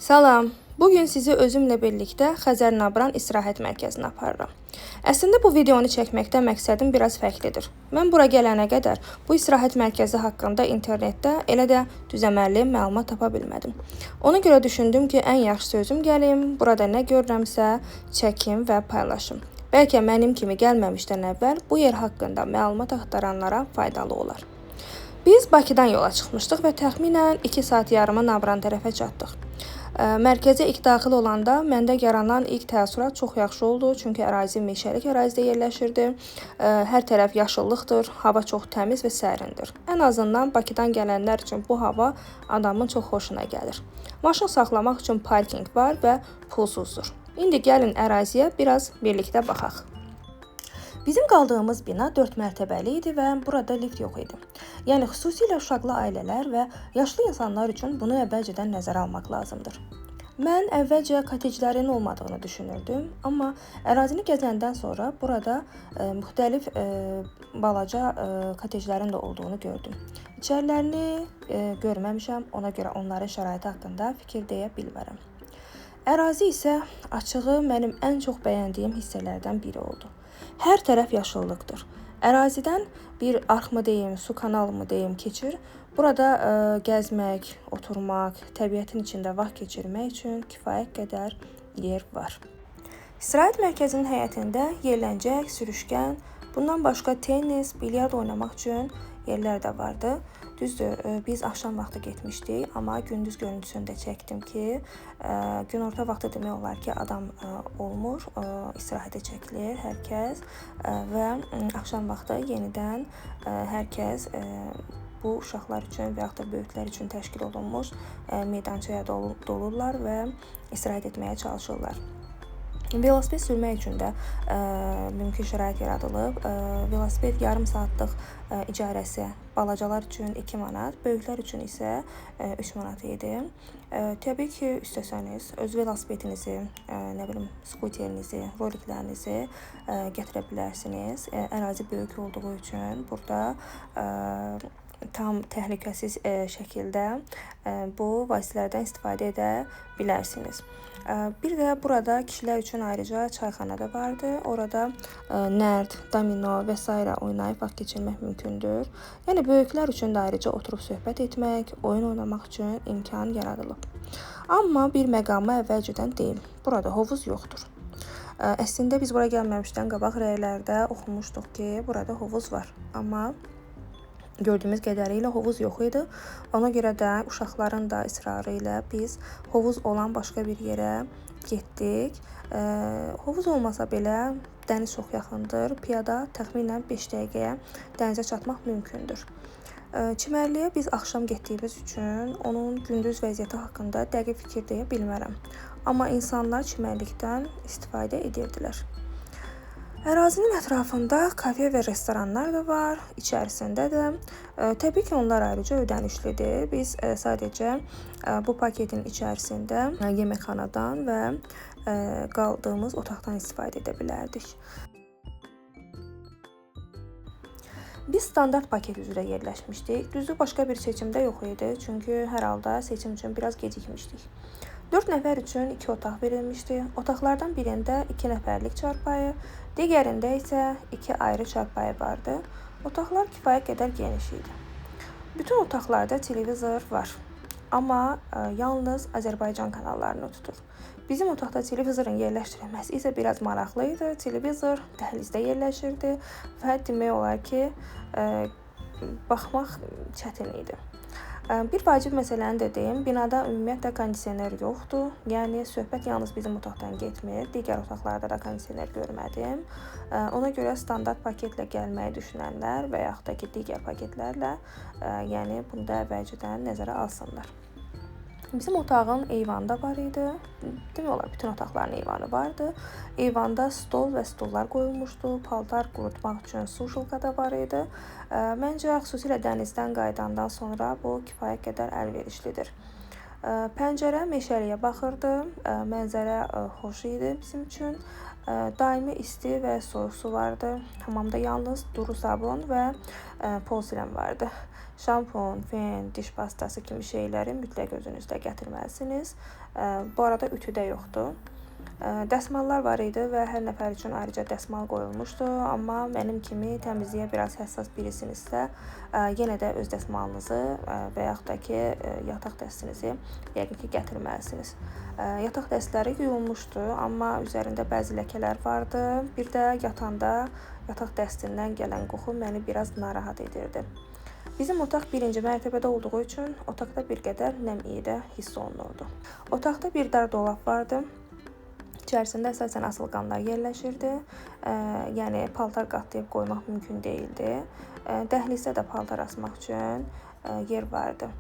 Salam, bugün sizi özümlə birlikdə Xəzər-Nabran istirahət mərkəzinə aparıram. Əslində bu videonu çəkməkdə məqsədim biraz fərqlidir. Mən bura gələnə qədər bu istirahət mərkəzi haqqında internetdə elə də düzəməlli məlumat tapa bilmədim. Ona görə düşündüm ki, ən yaxşısı özüm gəlim, burada nə görürəmsə çəkim və paylaşım. Bəlkə mənim kimi gəlməmişdən əvvəl bu yer haqqında məlumat axtaranlara faydalı olar. Biz Bakıdan yola çıxmışdıq və təxminən 2 saat yarıma Nabran tərəfə çatdıq. Mərkəzə ilk daxil olanda məndə yaranan ilk təəssürat çox yaxşı oldu, çünki ərazi meşəlik ərazidə yerləşirdi. Hər tərəf yaşıllıqdır, hava çox təmiz və sərindir. Ən azından Bakıdan gələnlər üçün bu hava adamın çox xoşuna gəlir. Maşın saxlamaq üçün parkinq var və pulsuzdur. İndi gəlin əraziyə biraz birlikdə baxaq. Bizim qaldığımız bina 4 mərtəbəli idi və burada lift yox idi. Yəni xüsusilə uşaqlı ailələr və yaşlı insanlar üçün bunu əvvəlcədən nəzərə almaq lazımdır. Mən əvvəlcə kotteclərin olmadığını düşünürdüm, amma ərazini gəzəndən sonra burada müxtəlif balaca kotteclərin də olduğunu gördüm. İçərilərini görməmişəm, ona görə onların şəraiti haqqında fikir deyə bilmərəm. Ərazi isə açığı mənim ən çox bəyəndiyim hissələrdən biri oldu. Hər tərəf yaşıllıqdır. Ərazidən bir arx mı deyim, su kanalı mı deyim keçir. Burada gəzmək, oturmaq, təbiətin içində vaxt keçirmək üçün kifayət qədər yer var. İstirahət mərkəzinin həyətində yerlənəcək, sürüşkən, bundan başqa tennis, bilyard oynamaq üçün yerlər də vardı. Düzdür, biz axşam vaxtı getmişdik, amma gündüz görüntüsünü də çəkdim ki, günorta vaxtı demək olar ki, adam olmur, istirahətə çəkilir hər kəs və axşam vaxtı yenidən hər kəs bu uşaqlar üçün və yaxud da böyüklər üçün təşkil olunmuş meydançaya dolurlar və istirahət etməyə çalışırlar. Velosiped sürmək üçün də mümkün şərait yaradılıb. Velosiped yarım saatlıq icarəsi balacalar üçün 2 manat, böyüklər üçün isə 3 manat idi. Təbii ki, istəsəniz öz velosipedinizi, skuterinizi, roliklərinizi gətirə bilərsiniz. Ərazi böyük olduğu üçün burada tam təhlükəsiz şəkildə bu vasitələrdən istifadə edə bilərsiniz. Bir də burada kişilər üçün ayrıca çayxana da vardı. Orada nərd, domino və s. oynayıb vaxt keçirmək mümkündür. Yəni böyüklər üçün də ayrıca oturub söhbət etmək, oyun oynamaq üçün imkan yaradılıb. Amma bir məqamı əvvəlcədən deyim, burada hovuz yoxdur. Əslində biz bura gəlməmişdən qabaq rəylərdə oxumuşduq ki, burada hovuz var. Amma gördüyümüz qədərilə hovuz yox idi. Ona görə də uşaqların da israrı ilə biz hovuz olan başqa bir yerə getdik. Hovuz olmasa belə dəniz çox yaxındır. Piyada təxminən 5 dəqiqəyə dənizə çatmaq mümkündür. Çimərliyə biz axşam getdiyimiz üçün onun gündüz vəziyyəti haqqında dəqiq fikir deyə bilmərəm. Amma insanlar çimərlikdən istifadə edirdilər. Ərazinin ətrafında kafe və restoranlar da var, içərisində də. Təbii ki, onlar ayrıca ödənişlidir. Biz sadəcə bu paketin içərisində yeməkxanadan və qaldığımız otaqdan istifadə edə bilərdik. Biz standart paket üzrə yerləşmişdik. Düzdür, başqa bir seçim də yox idi, çünki hər halda seçim üçün biraz gecikmişdik. 4 nəfər üçün 2 otaq verilmişdi. Otaqlardan birində 2 nəfərlik çarpayı, digərində isə 2 ayrı çarpayı vardı. Otaqlar kifayət qədər geniş idi. Bütün otaqlarda televizor var, amma yalnız Azərbaycan kanallarını tutur. Bizim otaqda televizorun yerləşdirilməsi isə biraz maraqlı idi. Televizor dəhlizdə yerləşirdi və demək olar ki, baxmaq çətin idi. Bir vacib məsələni də deyim, binada ümumiyyətlə kondisioner yoxdur. Yəni söhbət yalnız bizim otaqdan getmir. Digər otaqlarda da kondisioner görmədim. Ona görə standart paketlə gəlməyi düşünənlər və yaxud da ki, digər paketlərlə, yəni bunu da əvvəlcədən nəzərə alsınlar. Bizim otağın eyvanı da var idi. Demək olar, bütün otaqların eyvanı vardı. Eyvanda stol və stullar qoyulmuşdu. Paltar qurutmaq üçün suşulka da var idi. Məncə, xüsusilə dənizdən qayıdandan sonra bu kifayət qədər əlverişlidir. Pəncərə meşəliyə baxırdı. Mənzərə xoş idi bizim üçün. Daimi isti və soyuq su vardı. Hamamda yalnız duru sabun və porsilen vardı. şampun, fen, diş pastası kimi şeyləri mütləq özünüzlə gətirməlisiniz. Bu arada ütü də yoxdur. Dəsmallar var idi və hər nəfər üçün ayrıca dəsmal qoyulmuşdu. Amma mənim kimi təmizliyə biraz həssas birisinizsə, yenə də öz dəsmalınızı və yaxud da ki, yataq dəstinizi yəqin ki, gətirməlisiniz. Yataq dəstləri yuyulmuşdu, amma üzərində bəzi ləkələr vardı. Bir də yatanda yataq dəstindən gələn qoxu məni biraz narahat edirdi. Bizim otaq birinci mərtəbədə olduğu üçün otaqda bir qədər nəm iyi də hiss olunurdu. Otaqda bir dar dolab vardı. İçərisində əsasən asılqanlar yerləşirdi. Yəni paltar qatlayıb qoymaq mümkün deyildi. Dəhlizdə də paltar asmaq üçün yer vardı.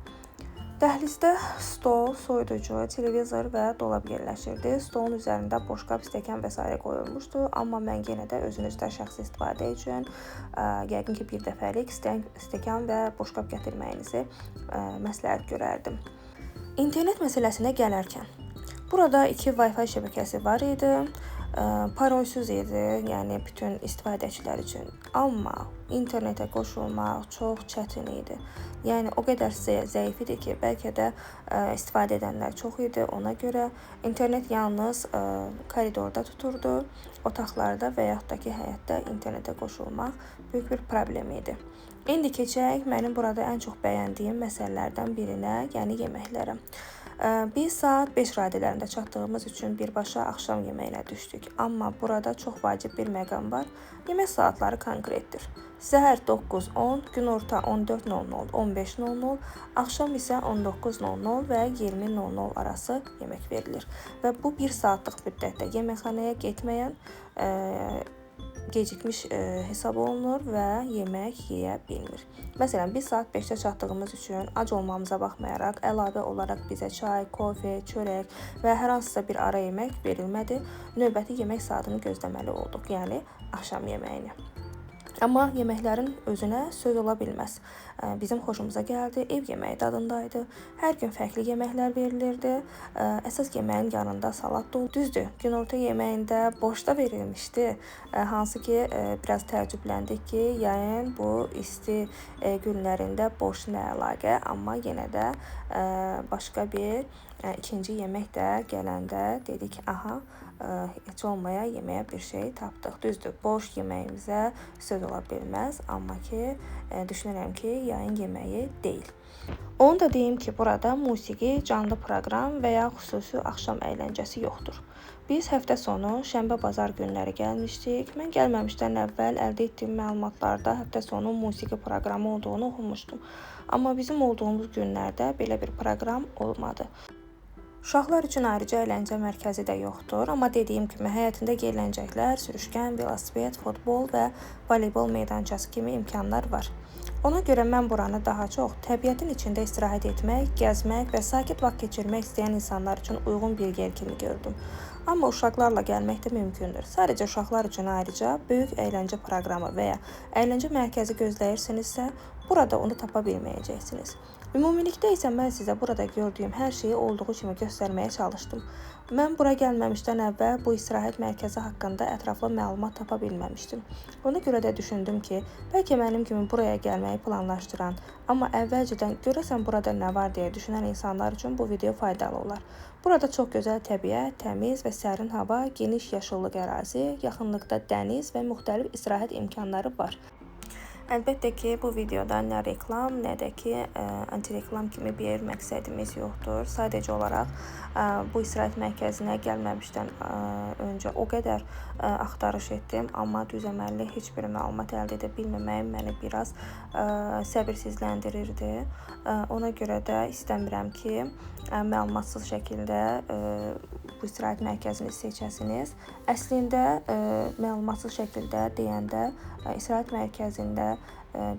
Dəhlizdə stol, soyuducu, televizor və dolab yerləşirdi. Stolun üzərində boşqab, stəkan və s. qoyulmuşdu. Amma mən yenə də özünüzdə şəxsi istifadə üçün yəqin ki, bir dəfəlik stəkan və boşqab gətirməyinizi məsləhət görərdim. İnternet məsələsinə gələrkən, burada 2 Wi-Fi şəbəkəsi var idi. Parolsuz idi, yəni bütün istifadəçilər üçün. Amma internetə qoşulmaq çox çətin idi. Yəni o qədər zəif idi ki, bəlkə də istifadə edənlər çox idi. Ona görə internet yalnız koridorda tuturdu. Otaqlarda və yaxud da ki, həyətdə internetə qoşulmaq böyük bir problem idi. İndi keçək mənim burada ən çox bəyəndiyim məsələlərdən birinə, yəni yeməklərə. Biz saat 5 radələrində çatdığımız üçün birbaşa axşam yeməyinə düşdük. Amma burada çox vacib bir məqam var. Yemək saatları konkretdir. Səhər 9-10, günorta 14:00, 15:00, axşam isə 19:00 və 20:00 arası yemək verilir. Və bu 1 saatlıq müddətdə yeməkxanaya getməyən gecikmiş hesab olunur və yemək yeyə bilmir. Məsələn, biz saat 5-də çatdığımız üçün ac olmamıza baxmayaraq, əlavə olaraq bizə çay, kofe, çörək və hər hansısa bir ara yemək verilmədi. Növbəti yemək saatını gözləməli olduq, yəni axşam yeməyini. Amma yeməklərin özünə söz ola bilməz. Bizim xoşumuza gəldi, ev yeməyi dadındaydı. Hər gün fərqli yeməklər verilirdi. Əsas yeməyin yanında salat da oldu. Düzdür, günorta yeməyində boş da verilmişdi. Hansı ki, biraz təəccübləndik ki, yayın bu isti günlərində boş nə əlaqə, amma yenə də başqa bir ikinci yemək də gələndə dedik, aha, heç olmaya yeməyə bir şey tapdıq. Düzdür, boş yeməyimizə söz ola bilməz, amma ki, düşünürəm ki, yayın yeməyi deyil. Onu da deyim ki, burada musiqi, canlı proqram və ya xüsusi axşam əyləncəsi yoxdur. Biz həftə sonu şənbə-bazar günləri gəlmişdik. Mən gəlməmişdən əvvəl əldə etdiyim məlumatlarda həftə sonu musiqi proqramı olduğunu oxumuşdum. Amma bizim olduğumuz günlərdə belə bir proqram olmadı. Uşaqlar üçün ayrıca əyləncə mərkəzi də yoxdur, amma dediyim kimi həyətində geyiləcəklər, sürüşkən, velosiped, futbol və voleybol meydançası kimi imkanlar var. Ona görə mən buranı daha çox təbiətin içində istirahət etmək, gəzmək və sakit vaxt keçirmək istəyən insanlar üçün uyğun bir yer kimi gördüm. Amma uşaqlarla gəlmək də mümkündür. Sadəcə uşaqlar üçün ayrıca böyük əyləncə proqramı və ya əyləncə mərkəzi gözləyirsinizsə, burada onu tapa bilməyəcəksiniz. Ümumilikdə isə mən sizə burada gördüyüm hər şeyi olduğu kimi göstərməyə çalışdım. Mən bura gəlməmişdən əvvəl bu istirahət mərkəzi haqqında ətraflı məlumat tapa bilməmişdim. Ona görə də düşündüm ki, bəlkə mənim kimi buraya gəlməyi planlaşdıran, amma əvvəlcədən görəsən burada nə var deyə düşünən insanlar üçün bu video faydalı olar. Burada çox gözəl təbiət, təmiz və sərin hava, geniş yaşıllıq ərazi, yaxınlıqda dəniz və müxtəlif istirahət imkanları var. Əlbəttə ki, bu videoda nə reklam, nə də ki, antireklam kimi bir məqsədimiz yoxdur. Sadəcə olaraq bu istirahət mərkəzinə gəlməmişdən öncə o qədər axtarış etdim, amma düzəməlli heç bir məlumat əldə edə bilməməyim məni biraz səbirsizləndirirdi. Ona görə də istəmirəm ki, məlumatsız şəkildə bu istirahət mərkəzini seçəsiniz. Əslində, məlumatsız şəkildə deyəndə istirahət mərkəzində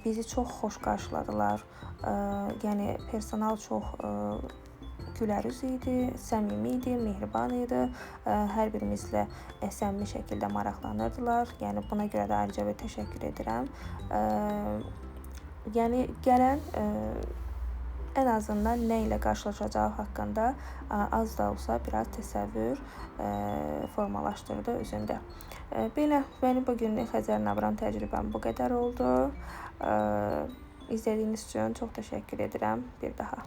bizi çox xoş qarşıladılar. Yəni personal çox gülərüz idi, səmimi idi, mehriban idi. Hər birimizlə səmimi şəkildə maraqlanırdılar. Yəni buna görə də ayrıca bir təşəkkür edirəm. Yəni gələn ən azından nə ilə qarşılaşacağı haqqında az da olsa biraz təsəvvür formalaşdırdı özündə. Belə, mənim bugünlük Xəzər Nabran təcrübəm bu qədər oldu. İzlədiyiniz üçün çox təşəkkür edirəm bir daha.